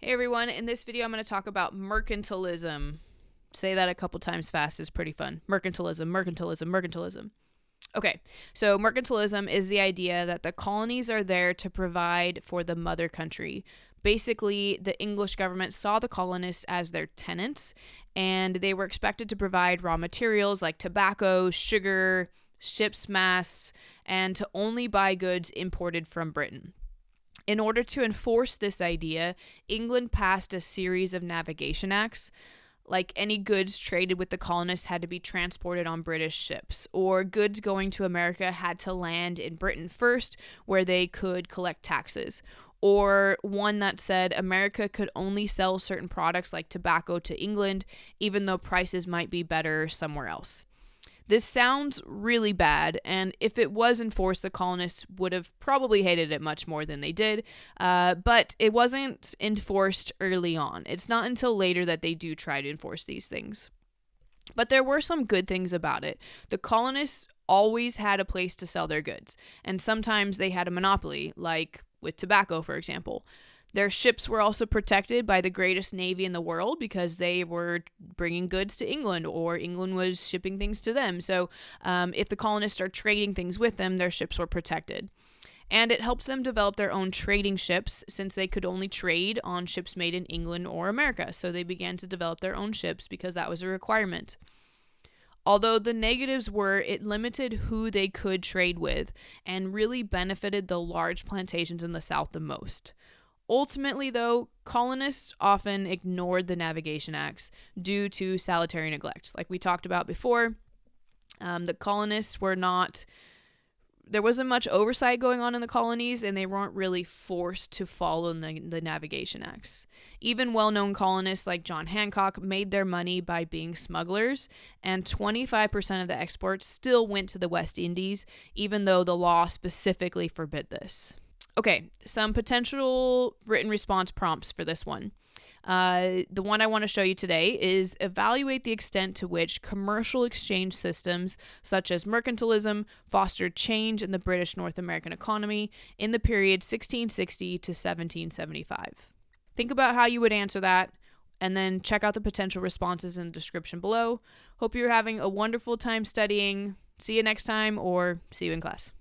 Hey everyone, in this video I'm going to talk about mercantilism. Say that a couple times fast is pretty fun. Mercantilism, mercantilism, mercantilism. Okay, so mercantilism is the idea that the colonies are there to provide for the mother country. Basically, the English government saw the colonists as their tenants, and they were expected to provide raw materials like tobacco, sugar, ships' masts, and to only buy goods imported from Britain. In order to enforce this idea, England passed a series of navigation acts. Like any goods traded with the colonists had to be transported on British ships, or goods going to America had to land in Britain first, where they could collect taxes. Or one that said America could only sell certain products like tobacco to England, even though prices might be better somewhere else. This sounds really bad, and if it was enforced, the colonists would have probably hated it much more than they did, but it wasn't enforced early on. It's not until later that they do try to enforce these things. But there were some good things about it. The colonists always had a place to sell their goods, and sometimes they had a monopoly, like with tobacco, for example. Their ships were also protected by the greatest navy in the world because they were bringing goods to England, or England was shipping things to them. So if the colonists are trading things with them, their ships were protected. And it helps them develop their own trading ships, since they could only trade on ships made in England or America. So they began to develop their own ships because that was a requirement. Although the negatives were it limited who they could trade with and really benefited the large plantations in the South the most. Ultimately, though, colonists often ignored the navigation acts due to salutary neglect. Like we talked about before, the colonists there wasn't much oversight going on in the colonies, and they weren't really forced to follow the navigation acts. Even well-known colonists like John Hancock made their money by being smugglers, and 25% of the exports still went to the West Indies, even though the law specifically forbid this. Okay, some potential written response prompts for this one. The one I want to show you today is evaluate the extent to which commercial exchange systems such as mercantilism fostered change in the British North American economy in the period 1660 to 1775. Think about how you would answer that, and then check out the potential responses in the description below. Hope you're having a wonderful time studying. See you next time, or see you in class.